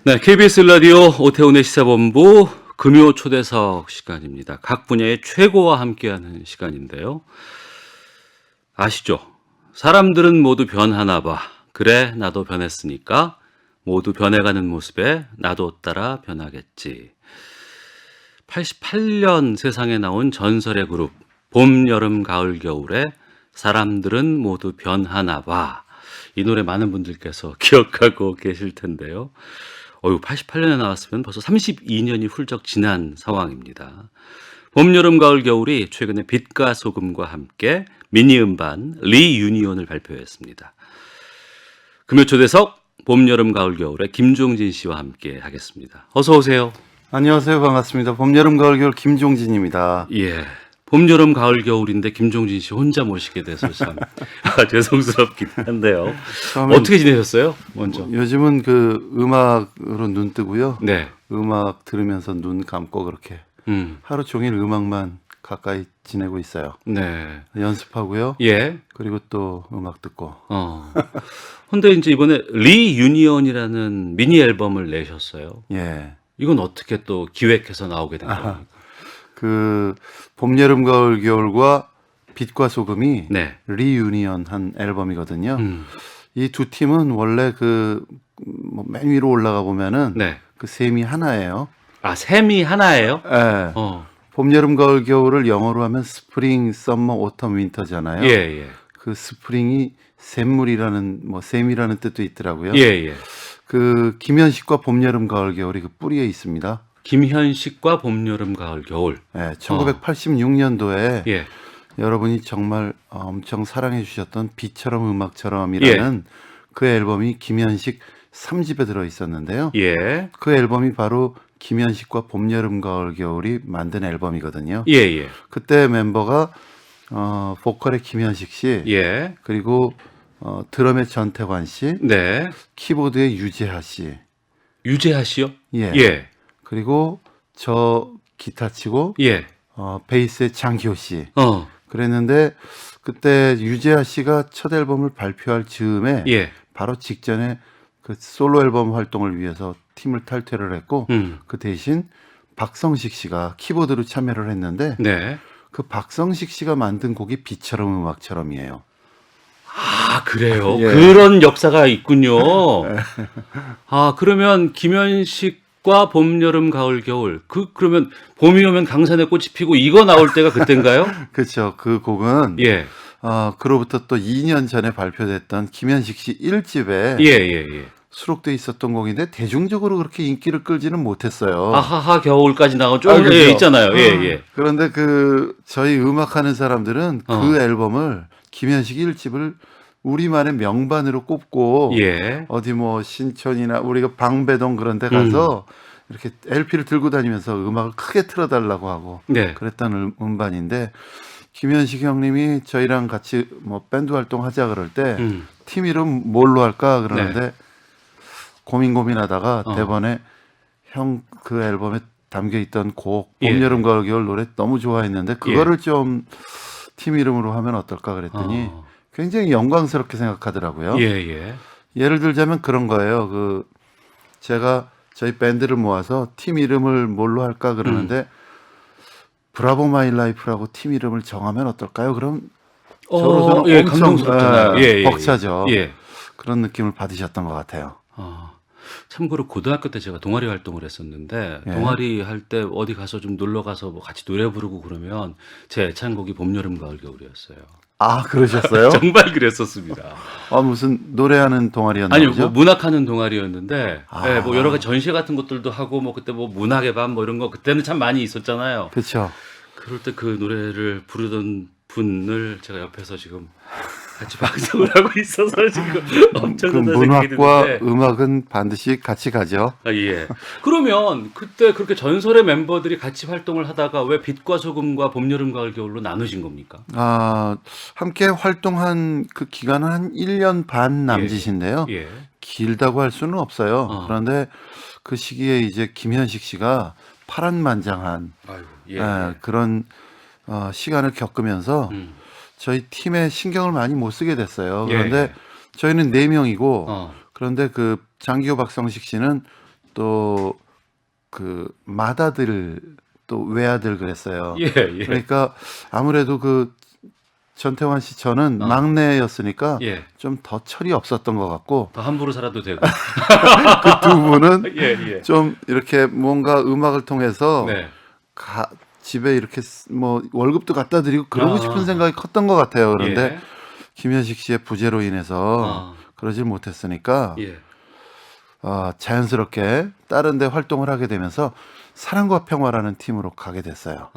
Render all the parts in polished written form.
네, KBS 라디오 오태훈의 시사본부 금요 초대석 시간입니다. 각 분야의 최고와 함께하는 시간인데요. 아시죠? 사람들은 모두 변하나 봐. 그래, 나도 변했으니까 모두 변해가는 모습에 나도 따라 변하겠지. 88년 세상에 나온 전설의 그룹 봄, 여름, 가을, 겨울에 사람들은 모두 변하나 봐. 이 노래 많은 분들께서 기억하고 계실 텐데요. 88년에 나왔으면 벌써 32년이 훌쩍 지난 상황입니다. 봄, 여름, 가을, 겨울이 최근에 빛과 소금과 함께 미니 음반 리유니온을 발표했습니다. 금요 초대석 봄, 여름, 가을, 겨울에 김종진 씨와 함께 하겠습니다. 어서 오세요. 안녕하세요. 반갑습니다. 봄, 여름, 가을, 겨울 김종진입니다. 예. 봄, 여름, 가을, 겨울인데 김종진 씨 혼자 모시게 돼서 참 죄송스럽긴 한데요. 어떻게 지내셨어요? 먼저. 요즘은 그 음악으로 눈 뜨고요. 네. 음악 들으면서 눈 감고 그렇게 하루 종일 음악만 가까이 지내고 있어요. 네. 연습하고요. 예. 그리고 또 음악 듣고. 근데 이제 이번에 리유니온이라는 미니 앨범을 내셨어요. 예. 이건 어떻게 또 기획해서 나오게 된 겁니까? 그 봄, 여름, 가을, 겨울과 빛과 소금이 네. 리유니언 한 앨범이거든요. 이 두 팀은 원래 맨 위로 올라가 보면은 네. 그 셈이 하나예요. 아, 셈이 하나예요? 예. 봄, 여름, 가을, 겨울을 영어로 하면 스프링, 썸머, 오텀, 윈터잖아요. 예, 예. 그 스프링이 샘물이라는 셈이라는 뜻도 있더라고요. 예, 예. 그 김현식과 봄, 여름, 가을, 겨울이 그 뿌리에 있습니다. 김현식과 봄, 여름, 가을, 겨울. 예, 1986년도에 예. 여러분이 정말 엄청 사랑해 주셨던 비처럼 음악처럼이라는 그 앨범이 김현식 3집에 들어 있었는데요. 예. 그 앨범이 바로 김현식과 봄, 여름, 가을, 겨울이 만든 앨범이거든요. 예, 예. 그때 멤버가 보컬의 김현식 씨, 예. 그리고 드럼의 전태관 씨, 네. 키보드의 유재하 씨, 유재하 씨요? 예. 예. 그리고 저 기타 치고 예. 베이스의 장기호 씨. 어. 그랬는데 그때 유재하 씨가 첫 앨범을 발표할 즈음에 예. 바로 직전에 그 솔로 앨범 활동을 위해서 팀을 탈퇴를 했고 그 대신 박성식 씨가 키보드로 참여를 했는데 네. 그 박성식 씨가 만든 곡이 비처럼 음악처럼이에요. 아, 그래요? 예. 그런 역사가 있군요. 아, 그러면 김현식과 봄, 여름, 가을, 겨울. 그러면 봄이 오면 강산에 꽃이 피고 이거 나올 때가 그때인가요? 그렇죠. 그 곡은 예. 그로부터 또 2년 전에 발표됐던 김현식 씨 1집에 예, 예, 예. 수록돼 있었던 곡인데 대중적으로 그렇게 인기를 끌지는 못했어요. 아하하 겨울까지 나온 좀 그죠? 예, 있잖아요. 예, 예. 그런데 저희 음악하는 사람들은 그 앨범을 김현식 1집을 우리만의 명반으로 꼽고 예. 어디 신촌이나 우리가 방배동 그런 데 가서 이렇게 LP를 들고 다니면서 음악을 크게 틀어달라고 하고 네. 그랬던 음반인데 김현식 형님이 저희랑 같이 밴드 활동하자 그럴 때 팀 이름 뭘로 할까 그러는데 네. 고민하다가 대번에 형 그 앨범에 담겨 있던 곡 봄, 예. 여름, 가을, 겨울 노래 너무 좋아했는데 그거를 좀 팀 이름으로 하면 어떨까 그랬더니 굉장히 영광스럽게 생각하더라고요. 예, 예. 예를 들자면 그런 거예요. 제가 저희 밴드를 모아서 팀 이름을 뭘로 할까 그러는데 브라보 마이 라이프라고 팀 이름을 정하면 어떨까요? 그럼 서로 예, 엄청 감동스럽잖아요. 예, 벅차죠. 예. 그런 느낌을 받으셨던 것 같아요. 참고로 고등학교 때 제가 동아리 활동을 했었는데 예. 동아리 할 때 어디 가서 좀 놀러 가서 같이 노래 부르고 그러면 제 애창곡이 봄, 여름, 가을, 겨울이었어요. 아, 그러셨어요? 정말 그랬었습니다. 무슨 노래하는 동아리였나 아니요, 보죠? 문학하는 동아리였는데, 아. 예, 여러 가지 전시 같은 것들도 하고, 그때 문학의 밤 이런 거 그때는 참 많이 있었잖아요. 그렇죠. 그럴 때 그 노래를 부르던 분을 제가 옆에서 지금 같이 방송을 하고 있어서 지금 그 엄청난 생각이 문학과 드는데. 음악은 반드시 같이 가죠. 예. 그러면 그때 그렇게 전설의 멤버들이 같이 활동을 하다가 왜 빛과 소금과 봄, 여름, 가을, 겨울로 나누신 겁니까? 함께 활동한 그 기간은 한 1년 반 남짓인데요. 예. 길다고 할 수는 없어요. 그런데 그 시기에 이제 김현식 씨가 파란만장한 아이고, 예. 그런 시간을 겪으면서 저희 팀에 신경을 많이 못 쓰게 됐어요. 그런데 저희는 4명이고 그런데 그 장기호 박성식 씨는 또 그 맏아들 또 외아들 그랬어요. 예, 예. 그러니까 아무래도 그 전태환 씨 저는 어. 막내였으니까 예. 좀 더 철이 없었던 것 같고 더 함부로 살아도 되고. 그 두 분은 예, 예. 좀 이렇게 뭔가 음악을 통해서 네. 집에 이렇게 뭐 월급도 갖다 드리고 그러고 아. 싶은 생각이 컸던 것 같아요. 그런데 예. 김현식 씨의 부재로 인해서 그러질 못했으니까 예. 자연스럽게 다른 데 활동을 하게 되면서 사랑과 평화라는 팀으로 가게 됐어요.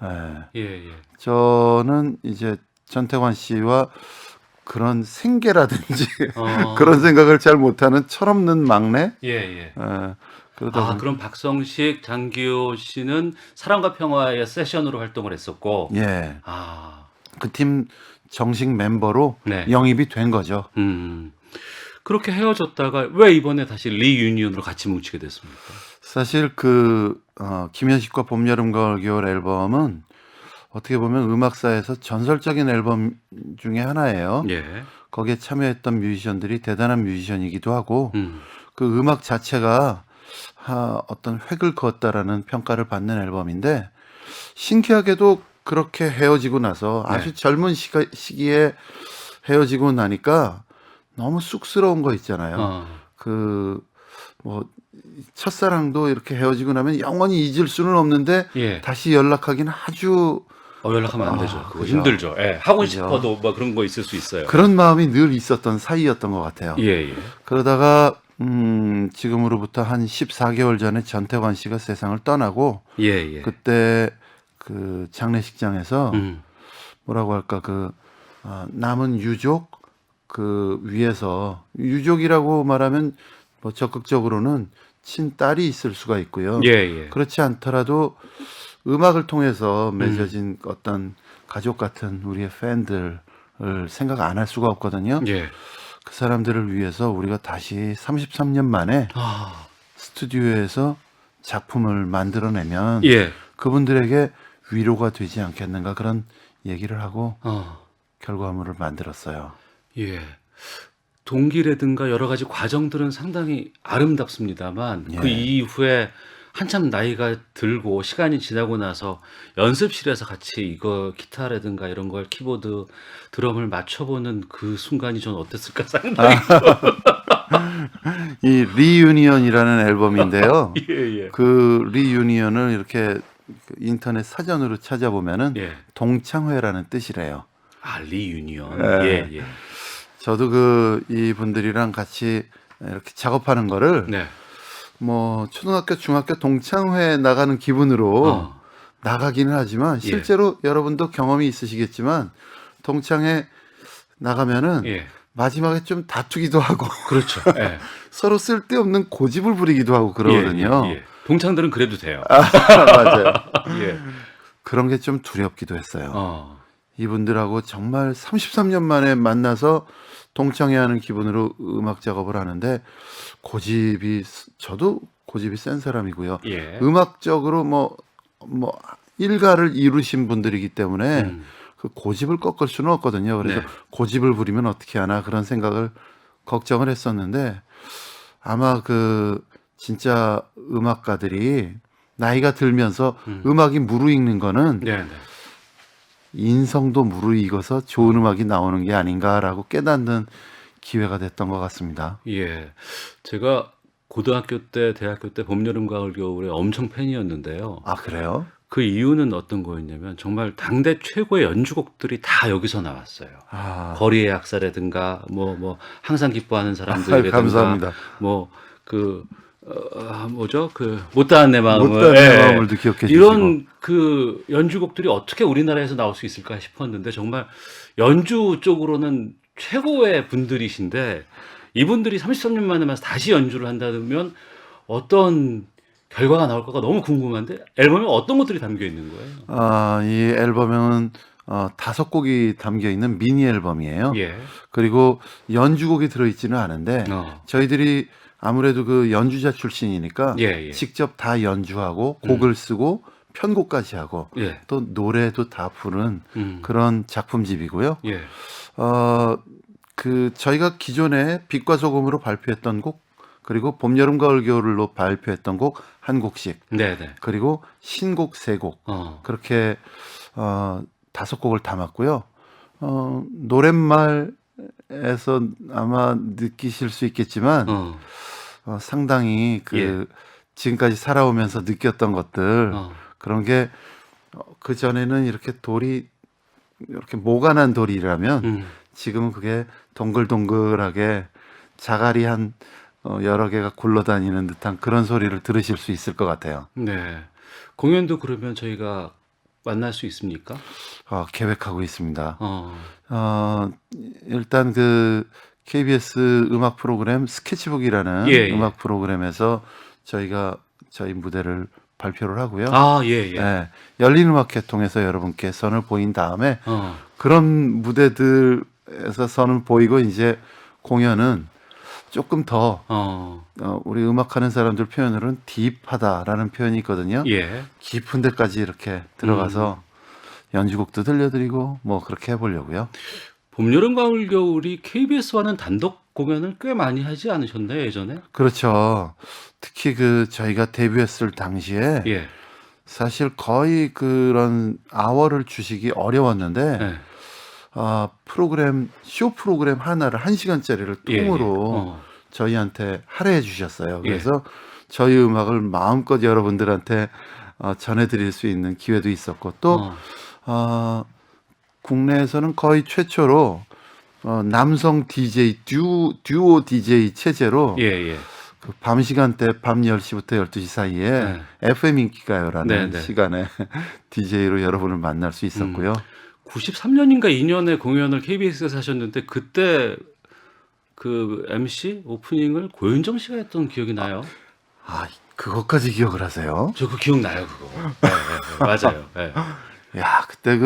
예. 예, 예. 저는 이제 전태환 씨와 그런 생계라든지 어. 그런 생각을 잘 못하는 철없는 막내. 예, 예. 그러다 보니 그럼 박성식, 장기호 씨는 사랑과 평화의 세션으로 활동을 했었고. 예, 아. 그 팀 정식 멤버로 네. 영입이 된 거죠. 그렇게 헤어졌다가 왜 이번에 다시 리유니언으로 같이 뭉치게 됐습니까? 사실 김현식과 봄, 여름, 가을, 겨울 앨범은 어떻게 보면 음악사에서 전설적인 앨범 중에 하나예요. 예. 거기에 참여했던 뮤지션들이 대단한 뮤지션이기도 하고 음. 그 음악 자체가 어떤 획을 그었다라는 평가를 받는 앨범인데 신기하게도 그렇게 헤어지고 나서 네. 아주 젊은 시기에 헤어지고 나니까 너무 쑥스러운 거 있잖아요. 뭐 첫사랑도 이렇게 헤어지고 나면 영원히 잊을 수는 없는데 예. 다시 연락하기는 아주 연락하면 안 되죠. 그거 그죠. 힘들죠. 예. 하고 그죠. 싶어도 뭐 그런 거 있을 수 있어요. 그런 마음이 늘 있었던 사이였던 것 같아요. 예, 예. 그러다가 지금으로부터 한 14개월 전에 전태환 씨가 세상을 떠나고 예, 예. 그때 그 장례식장에서 음. 뭐라고 할까 남은 유족 그 위에서 유족이라고 말하면 뭐 적극적으로는 친딸이 있을 수가 있고요. 예, 예. 그렇지 않더라도 음악을 통해서 맺어진 어떤 가족 같은 우리의 팬들을 생각 안 할 수가 없거든요. 예. 그 사람들을 위해서 우리가 다시 33년 만에 스튜디오에서 작품을 만들어내면 예. 그분들에게 위로가 되지 않겠는가 그런 얘기를 하고 어. 결과물을 만들었어요. 예. 동기라든가 여러 가지 과정들은 상당히 아름답습니다만 그 예. 이후에 한참 나이가 들고 시간이 지나고 나서 연습실에서 같이 이거 기타라든가 이런 걸 키보드, 드럼을 맞춰보는 그 순간이 전 어땠을까 상당히. 이 리유니언이라는 앨범인데요. 예, 예. 그 리유니언을 이렇게 인터넷 사전으로 찾아보면은 예. 동창회라는 뜻이래요. 리유니언. 예. 예, 예. 저도 이분들이랑 같이 이렇게 작업하는 거를 네. 뭐 초등학교, 중학교 동창회 나가는 기분으로 나가기는 하지만 실제로 여러분도 경험이 있으시겠지만 동창회 나가면은 예. 마지막에 좀 다투기도 하고 그렇죠. 예. 서로 쓸데없는 고집을 부리기도 하고 그러거든요. 예, 예. 동창들은 그래도 돼요. 맞아요. 예. 그런 게 좀 두렵기도 했어요. 어. 이분들하고 정말 33년 만에 만나서 동창회하는 기분으로 음악 작업을 하는데 저도 고집이 센 사람이고요. 예. 음악적으로 뭐 일가를 이루신 분들이기 때문에 그 고집을 꺾을 수는 없거든요. 그래서 네. 고집을 부리면 어떻게 하나 그런 생각을 걱정을 했었는데 아마 진짜 음악가들이 나이가 들면서 음악이 무르익는 거는 네, 네. 인성도 무르익어서 좋은 음악이 나오는 게 아닌가라고 깨닫는 기회가 됐던 것 같습니다. 예. 제가 고등학교 때, 대학교 때 봄, 여름, 가을, 겨울에 엄청 팬이었는데요. 아, 그래요? 그 이유는 어떤 거였냐면 정말 당대 최고의 연주곡들이 다 여기서 나왔어요. 아, 거리의 약사라든가 뭐 항상 기뻐하는 사람들이라든가 감사합니다. 못다한 내 마음을 못다한 내 마음을도 기억해 주시고. 이런 그 연주곡들이 어떻게 우리나라에서 나올 수 있을까 싶었는데 정말 연주 쪽으로는 최고의 분들이신데 이분들이 33년 만에 만나서 다시 연주를 한다면 어떤 결과가 나올까가 너무 궁금한데 앨범에 어떤 것들이 담겨 있는 거예요? 이 앨범은 5곡이 담겨 있는 미니 앨범이에요. 예. 그리고 연주곡이 들어있지는 않은데 저희들이 아무래도 그 연주자 출신이니까 예, 예. 직접 다 연주하고 곡을 쓰고 편곡까지 하고 예. 또 노래도 다 부른 그런 작품집이고요. 예. 저희가 기존에 빛과 소금으로 발표했던 곡 그리고 봄, 여름, 가을, 겨울로 발표했던 곡 한 곡씩, 네네. 그리고 신곡 세 곡, 어. 그렇게 5곡을 담았고요. 노랫말에서 아마 느끼실 수 있겠지만 어. 상당히 그 예. 지금까지 살아오면서 느꼈던 것들 어. 그런 게 그 전에는 이렇게 돌이 이렇게 모가난 돌이라면 음. 지금은 그게 동글동글하게 자갈이 한 여러 개가 굴러다니는 듯한 그런 소리를 들으실 수 있을 것 같아요. 네. 공연도 그러면 저희가 만날 수 있습니까? 계획하고 있습니다. 어. 일단 그 KBS 음악 프로그램 스케치북이라는 예, 예. 음악 프로그램에서 저희가 저희 무대를 발표를 하고요. 아, 예, 예. 네, 열린 음악회 통해서 여러분께 선을 보인 다음에 어. 그런 무대들에서 선을 보이고 이제 공연은 조금 더 어. 우리 음악하는 사람들 표현으로는 딥하다라는 표현이 있거든요. 예. 깊은 데까지 이렇게 들어가서 연주곡도 들려드리고 뭐 그렇게 해보려고요. 봄, 여름, 가을, 겨울이 KBS와는 단독 공연을 꽤 많이 하지 않으셨나요, 예전에? 그렇죠. 특히 그 저희가 데뷔했을 당시에 예. 사실 거의 그런 아워를 주시기 어려웠는데 예. 프로그램 쇼 프로그램 하나를 1시간짜리를 예, 예. 통으로 어. 저희한테 할애해 주셨어요. 예. 그래서 저희 음악을 마음껏 여러분들한테 전해드릴 수 있는 기회도 있었고 또 어. 국내에서는 거의 최초로 남성 DJ 듀오 DJ 체제로 예, 예. 그 밤 시간대 밤 10시부터 12시 사이에 네. FM 인기가요라는 네, 네. 시간에 DJ로 여러분을 만날 수 있었고요. 93년인가 2년에 공연을 KBS에서 하셨는데 그때 그 MC 오프닝을 고윤정 씨가 했던 기억이 나요. 그것까지 기억을 하세요? 저 그 기억나요, 그거. 네, 맞아요. 네. 야, 그때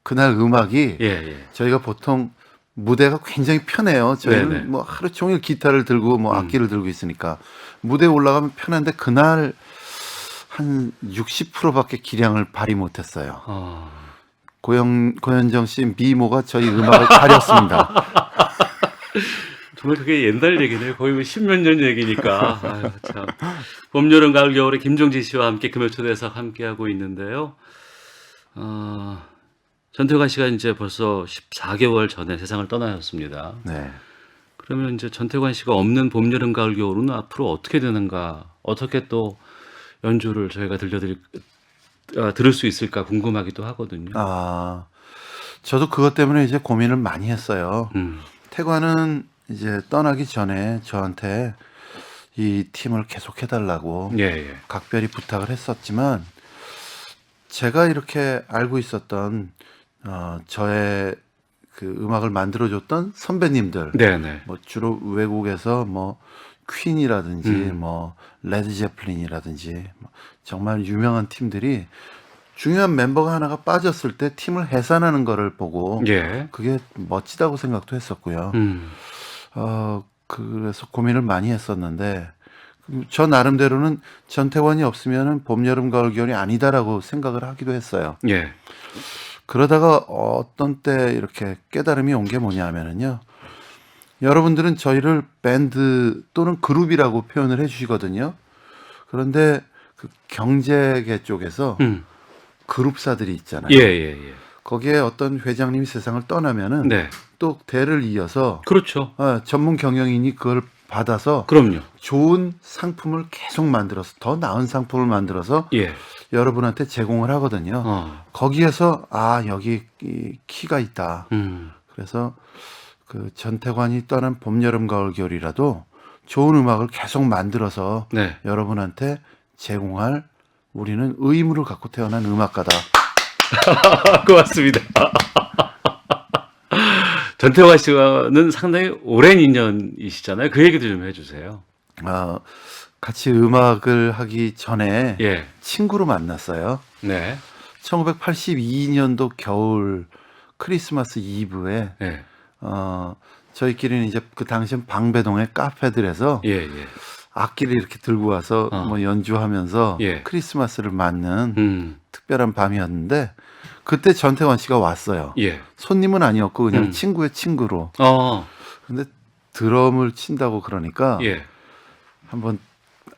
그날 음악이 예, 예. 저희가 보통 무대가 굉장히 편해요. 저희는 네네. 뭐 하루 종일 기타를 들고 뭐 악기를 들고 있으니까 무대에 올라가면 편한데 그날 한 60%밖에 기량을 발휘 못했어요. 고현정 씨 미모가 저희 음악을 가렸습니다. 정말 그게 옛날 얘기네요. 거의 10몇 년 얘기니까. 아유, 참. 봄, 여름, 가을, 겨울에 김종지 씨와 함께 금요초대석 함께하고 있는데요. 전태관 씨가 이제 벌써 14개월 전에 세상을 떠나셨습니다. 네. 그러면 이제 전태관 씨가 없는 봄, 여름, 가을, 겨울은 앞으로 어떻게 되는가? 어떻게 또 연주를 저희가 들을 수 있을까 궁금하기도 하거든요. 저도 그것 때문에 이제 고민을 많이 했어요. 태관은 이제 떠나기 전에 저한테 이 팀을 계속 해달라고 예, 예. 각별히 부탁을 했었지만 제가 이렇게 알고 있었던 저의 그 음악을 만들어줬던 선배님들, 네네. 뭐 주로 외국에서 뭐 퀸이라든지 뭐 레드 제플린이라든지 뭐 정말 유명한 팀들이 중요한 멤버가 하나가 빠졌을 때 팀을 해산하는 거를 보고 예. 그게 멋지다고 생각도 했었고요. 그래서 고민을 많이 했었는데 저 나름대로는 전태관이 없으면은 봄, 여름, 가을, 겨울이 아니다라고 생각을 하기도 했어요. 예. 그러다가 어떤 때 이렇게 깨달음이 온 게 뭐냐면은요. 여러분들은 저희를 밴드 또는 그룹이라고 표현을 해주시거든요. 그런데 그 경제계 쪽에서 그룹사들이 있잖아요. 예, 예, 예. 거기에 어떤 회장님이 세상을 떠나면은 네. 또 대를 이어서 그렇죠. 전문 경영인이 그걸 받아서 그럼요. 좋은 상품을 계속 만들어서 더 나은 상품을 만들어서 예. 여러분한테 제공을 하거든요. 거기에서 여기 이 키가 있다. 그래서 그 전태관이 떠난 봄, 여름, 가을, 겨울이라도 좋은 음악을 계속 만들어서 네. 여러분한테 제공할 우리는 의무를 갖고 태어난 음악가다. 고맙습니다. 전태관 씨와는 상당히 오랜 인연이시잖아요. 그 얘기도 좀 해주세요. 같이 음악을 하기 전에 예. 친구로 만났어요. 네. 1982년도 겨울 크리스마스 이브에 예. 저희끼리는 이제 그 당시엔 방배동의 카페들에서 예, 예. 악기를 이렇게 들고 와서 뭐 연주하면서 예. 크리스마스를 맞는 특별한 밤이었는데 그때 전태관 씨가 왔어요. 예. 손님은 아니었고 그냥 친구의 친구로. 근데 드럼을 친다고 그러니까 예. 한번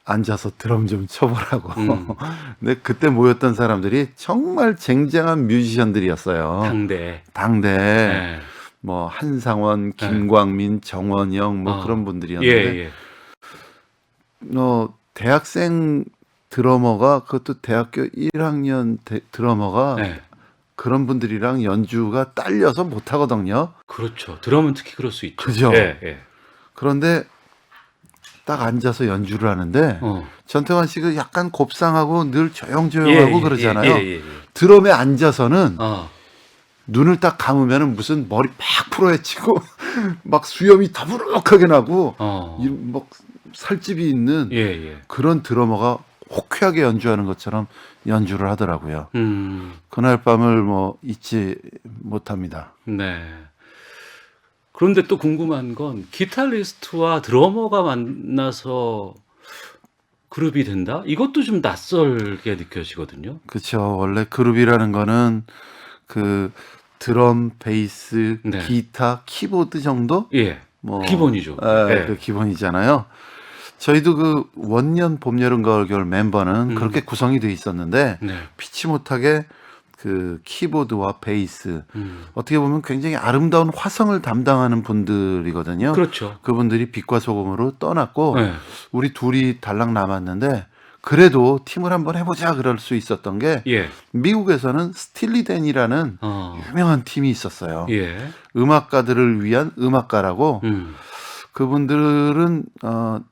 앉아서 드럼 좀 쳐보라고. 음. 근데 그때 모였던 사람들이 정말 쟁쟁한 뮤지션들이었어요. 당대. 당대 예. 뭐 한상원, 예. 김광민, 정원영 뭐 그런 예, 분들이었는데 예. 대학생 드러머가 그것도 대학교 1학년 드러머가 예. 그런 분들이랑 연주가 딸려서 못 하거든요. 그렇죠. 드럼은 특히 그럴 수 있죠. 그죠? 예, 예. 그런데 딱 앉아서 연주를 하는데 어. 전태환 씨가 약간 곱상하고 늘 조용조용하고 그러잖아요. 예. 드럼에 앉아서는 어. 눈을 딱 감으면은 무슨 머리 팍 풀어헤치고 막 수염이 더부룩하게 나고 막 살집이 있는 예. 그런 드러머가 호쾌하게 연주하는 것처럼 연주를 하더라고요. 그날 밤을 뭐 잊지 못합니다. 네. 그런데 또 궁금한 건 기타리스트와 드러머가 만나서 그룹이 된다? 이것도 좀 낯설게 느껴지거든요. 그렇죠. 원래 그룹이라는 거는 그 드럼, 베이스, 네. 기타, 키보드 정도? 예. 뭐 기본이죠. 예. 그 기본이잖아요. 저희도 그 원년 봄, 여름, 가을, 겨울 멤버는 그렇게 구성이 돼 있었는데 네. 피치 못하게 그 키보드와 베이스 음. 어떻게 보면 굉장히 아름다운 화성을 담당하는 분들이거든요. 그렇죠. 그분들이 빛과 소금으로 떠났고 네. 우리 둘이 달랑 남았는데 그래도 팀을 한번 해보자 그럴 수 있었던 게 예. 미국에서는 스틸리댄이라는 유명한 팀이 있었어요. 예. 음악가들을 위한 음악가라고 그분들은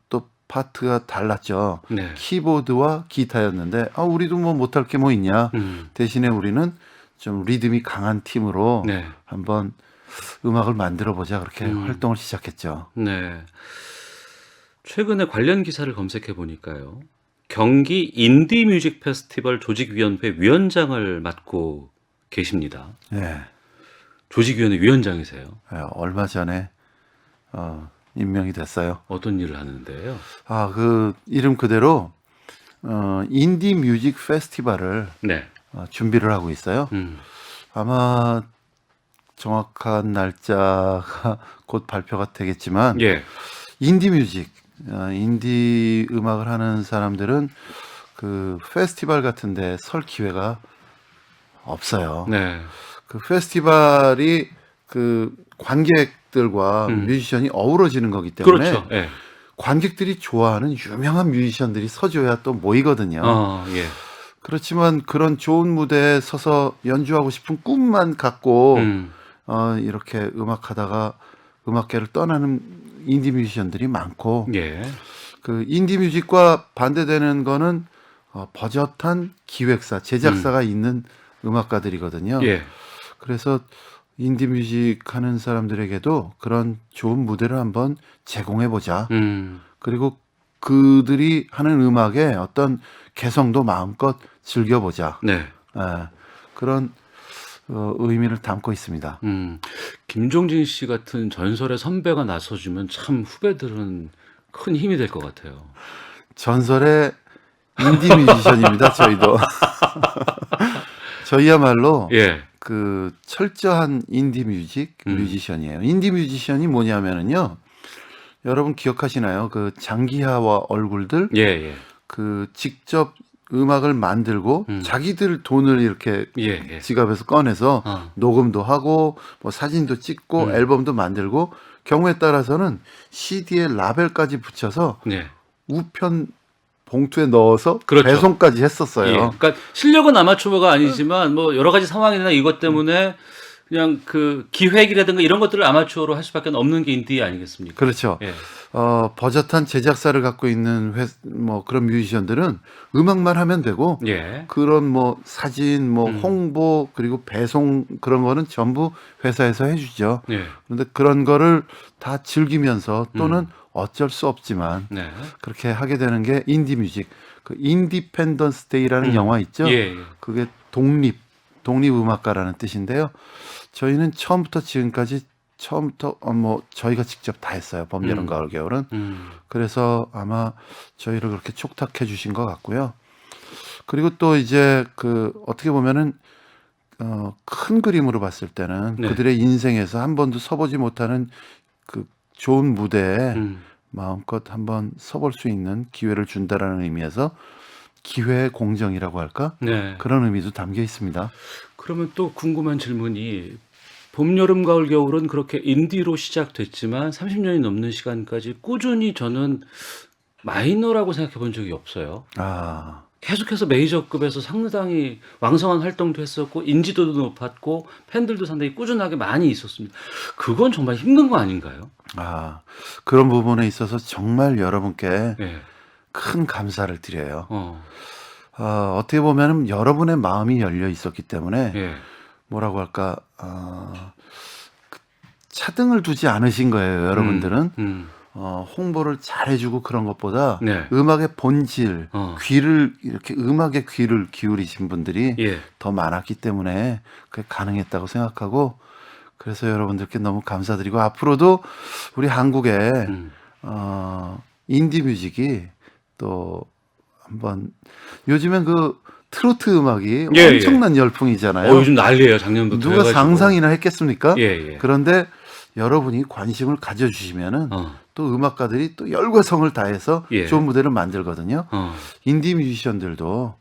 또 파트가 달랐죠. 네. 키보드와 기타였는데 우리도 뭐 못할 게 뭐 있냐. 대신에 우리는 좀 리듬이 강한 팀으로 네. 한번 음악을 만들어 보자 그렇게 활동을 시작했죠. 네. 최근에 관련 기사를 검색해 보니까요. 경기 인디뮤직 페스티벌 조직위원회 위원장을 맡고 계십니다. 네. 조직위원회 위원장이세요. 얼마 전에 임명이 됐어요. 어떤 일을 하는데요? 그 이름 그대로 인디 뮤직 페스티벌을 네. 준비를 하고 있어요. 아마 정확한 날짜가 곧 발표가 되겠지만 예. 인디 뮤직, 인디 음악을 하는 사람들은 그 페스티벌 같은데 설 기회가 없어요. 네. 그 페스티벌이 그 관객들과 뮤지션이 어우러지는 거기 때문에 그렇죠. 예. 관객들이 좋아하는 유명한 뮤지션들이 서줘야 또 모이거든요. 예. 그렇지만 그런 좋은 무대에 서서 연주하고 싶은 꿈만 갖고 이렇게 음악하다가 음악계를 떠나는 인디 뮤지션들이 많고 예. 그 인디 뮤직과 반대되는 거는 버젓한 기획사, 제작사가 있는 음악가들이거든요. 예. 그래서 인디 뮤직 하는 사람들에게도 그런 좋은 무대를 한번 제공해 보자. 그리고 그들이 하는 음악에 어떤 개성도 마음껏 즐겨보자. 네. 그런 의미를 담고 있습니다. 김종진 씨 같은 전설의 선배가 나서주면 참 후배들은 큰 힘이 될 것 같아요. 전설의 인디 뮤지션입니다. 저희도. 저희야말로 예. 그 철저한 인디 뮤지션이에요. 인디 뮤지션이 뭐냐면은요. 여러분 기억하시나요? 그 장기하와 얼굴들 예. 그 직접 음악을 만들고 자기들 돈을 이렇게 예. 지갑에서 꺼내서 녹음도 하고 뭐 사진도 찍고 앨범도 만들고 경우에 따라서는 CD에 라벨까지 붙여서 네. 우편 봉투에 넣어서 그렇죠. 배송까지 했었어요. 예. 그러니까 실력은 아마추어가 아니지만 뭐 여러 가지 상황이나 이것 때문에 그냥 그 기획이라든가 이런 것들을 아마추어로 할 수밖에 없는 게 인디 아니겠습니까? 그렇죠. 예. 버젓한 제작사를 갖고 있는 뭐 그런 뮤지션들은 음악만 하면 되고 예. 그런 뭐 사진, 뭐 홍보 그리고 배송 그런 거는 전부 회사에서 해주죠. 예. 그런데 그런 거를 다 즐기면서 또는 어쩔 수 없지만 네. 그렇게 하게 되는 게 인디 뮤직. 그 인디펜던스 데이라는 영화 있죠. 예. 그게 독립 음악가라는 뜻인데요. 저희는 처음부터 지금까지 뭐 저희가 직접 다 했어요. 봄, 여름, 가을, 겨울은. 그래서 아마 저희를 그렇게 촉탁해 주신 것 같고요. 그리고 또 이제 그 어떻게 보면은 큰 그림으로 봤을 때는 네. 그들의 인생에서 한 번도 서보지 못하는 그 좋은 무대에 음. 마음껏 한번 서볼 수 있는 기회를 준다라는 의미에서 기회의 공정이라고 할까? 네. 그런 의미도 담겨 있습니다. 그러면 또 궁금한 질문이 봄, 여름, 가을, 겨울은 그렇게 인디로 시작됐지만 30년이 넘는 시간까지 꾸준히 저는 마이너라고 생각해 본 적이 없어요. 아, 계속해서 메이저급에서 상당히 왕성한 활동도 했었고 인지도도 높았고 팬들도 상당히 꾸준하게 많이 있었습니다. 그건 정말 힘든 거 아닌가요? 그런 부분에 있어서 정말 여러분께 예. 큰 감사를 드려요. 어. 어떻게 보면 여러분의 마음이 열려 있었기 때문에 예. 뭐라고 할까? 차등을 두지 않으신 거예요, 여러분들은. 홍보를 잘 해주고 그런 것보다 네. 음악의 본질, 귀를, 이렇게 음악의 귀를 기울이신 분들이 예. 더 많았기 때문에 그게 가능했다고 생각하고, 그래서 여러분들께 너무 감사드리고, 앞으로도 우리 한국의 인디 뮤직이 또 한번, 요즘엔 그 트로트 음악이 예, 엄청난 열풍이잖아요. 요즘 난리예요. 작년부터 누가 해가지고. 상상이나 했겠습니까? 예, 예. 그런데 여러분이 관심을 가져주시면은 또 음악가들이 또 열과 성을 다해서 예. 좋은 무대를 만들거든요. 인디 뮤지션들도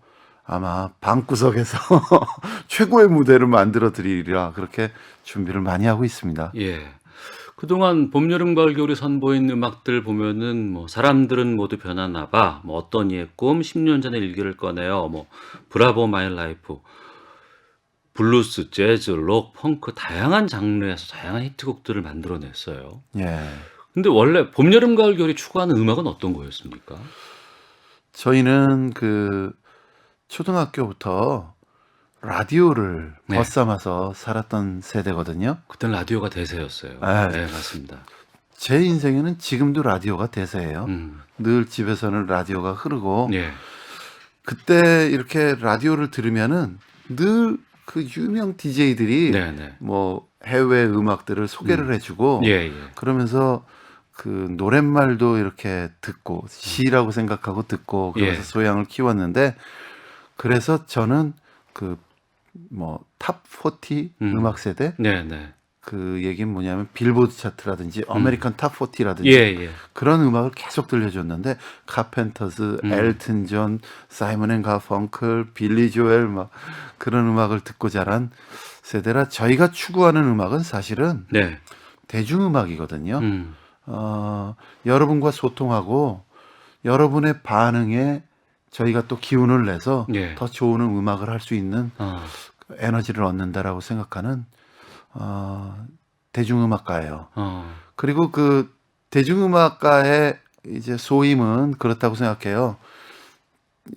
아마 방구석에서 최고의 무대를 만들어 드리리라 그렇게 준비를 많이 하고 있습니다. 예. 그동안 봄, 여름, 가을, 겨울에 선보인 음악들 보면은 뭐 사람들은 모두 변하나 봐, 뭐 어떤 이의 꿈, 10년 전의 일기를 꺼내요, 뭐 브라보 마이 라이프, 블루스, 재즈, 록, 펑크 다양한 장르에서 다양한 히트곡들을 만들어냈어요. 예. 근데 원래 봄, 여름, 가을, 겨울이 추구하는 음악은 어떤 거였습니까? 저희는 그 초등학교부터 라디오를 네. 벗삼아서 살았던 세대거든요. 그땐 라디오가 대세였어요. 네. 네, 맞습니다. 제 인생에는 지금도 라디오가 대세예요. 늘 집에서는 라디오가 흐르고 예. 그때 이렇게 라디오를 들으면은 늘 그 유명 DJ들이 네, 네. 뭐 해외 음악들을 소개를 해주고 예, 예. 그러면서 그 노랫말도 이렇게 듣고 시라고 생각하고 듣고 그래서 예. 소양을 키웠는데 그래서 저는 그 뭐 탑 40 음악 세대 네, 네. 그 얘기는 뭐냐면 빌보드 차트라든지 아메리칸 탑 40라든지 예, 예. 그런 음악을 계속 들려줬는데 카펜터스, 엘튼 존, 사이먼 앤 가펑클, 빌리 조엘 막 그런 음악을 듣고 자란 세대라 저희가 추구하는 음악은 사실은 네. 대중음악이거든요. 여러분과 소통하고 여러분의 반응에 저희가 또 기운을 내서 예. 더 좋은 음악을 할 수 있는 에너지를 얻는다라고 생각하는 대중음악가예요. 그리고 그 대중음악가의 이제 소임은 그렇다고 생각해요.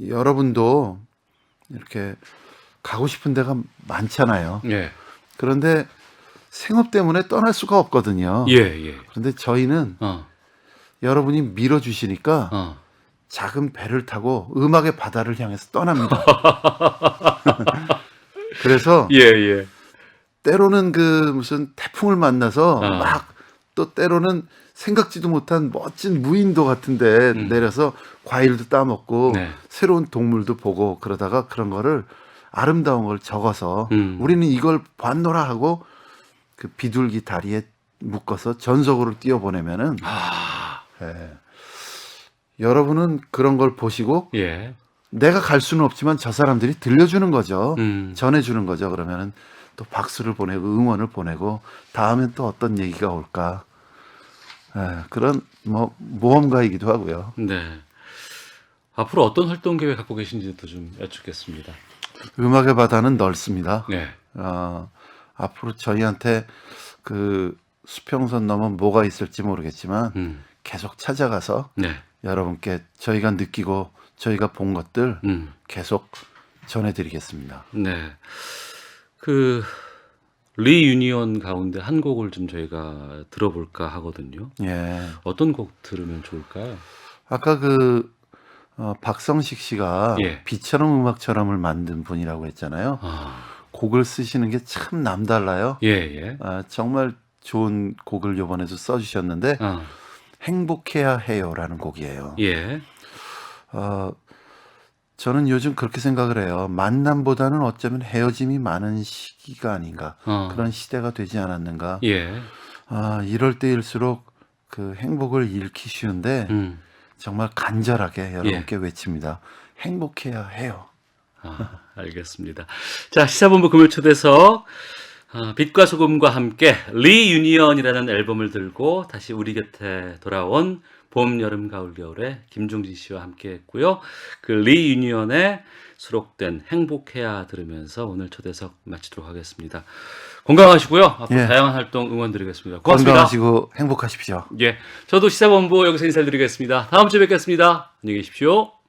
여러분도 이렇게 가고 싶은 데가 많잖아요. 예. 그런데 생업 때문에 떠날 수가 없거든요. 예, 예. 그런데 저희는 여러분이 밀어주시니까 작은 배를 타고 음악의 바다를 향해서 떠납니다. 그래서 예, 예. 때로는 그 무슨 태풍을 만나서 막 또 때로는 생각지도 못한 멋진 무인도 같은데 내려서 과일도 따먹고 네. 새로운 동물도 보고 그러다가 그런 거를 아름다운 걸 적어서 우리는 이걸 봤노라 하고 그 비둘기 다리에 묶어서 전속으로 띄워보내면은 예. 여러분은 그런 걸 보시고 예. 내가 갈 수는 없지만 저 사람들이 들려주는 거죠. 음. 전해주는 거죠. 그러면은 또 박수를 보내고 응원을 보내고 다음엔 또 어떤 얘기가 올까. 그런 뭐 모험가이기도 하고요. 네. 앞으로 어떤 활동 계획 갖고 계신지도 좀 여쭙겠습니다. 음악의 바다는 넓습니다. 네. 앞으로 저희한테 그 수평선 넘어 뭐가 있을지 모르겠지만 계속 찾아가서 네. 여러분께 저희가 느끼고 저희가 본 것들 계속 전해드리겠습니다. 네. 그 리유니언 가운데 한 곡을 좀 저희가 들어볼까 하거든요. 예. 어떤 곡 들으면 좋을까요? 아까 그 박성식 씨가 예. 비처럼 음악처럼을 만든 분이라고 했잖아요. 곡을 쓰시는 게 참 남달라요. 예, 예. 정말 좋은 곡을 이번에도 써주셨는데 행복해야 해요라는 곡이에요. 예. 저는 요즘 그렇게 생각을 해요. 만남보다는 어쩌면 헤어짐이 많은 시기가 아닌가. 그런 시대가 되지 않았는가. 예. 이럴 때일수록 그 행복을 잃기 쉬운데 정말 간절하게 여러분께 외칩니다. 행복해야 해요. 알겠습니다. 자, 시사본부 금요일 초대석 빛과 소금과 함께 리유니언이라는 앨범을 들고 다시 우리 곁에 돌아온 봄, 여름, 가을, 겨울에 김종진 씨와 함께 했고요. 그 리유니언에 수록된 행복해야 들으면서 오늘 초대석 마치도록 하겠습니다. 건강하시고요. 앞으로 예. 다양한 활동 응원드리겠습니다. 고맙습니다. 건강하시고 행복하십시오. 예, 저도 시사본부 여기서 인사드리겠습니다. 다음 주에 뵙겠습니다. 안녕히 계십시오.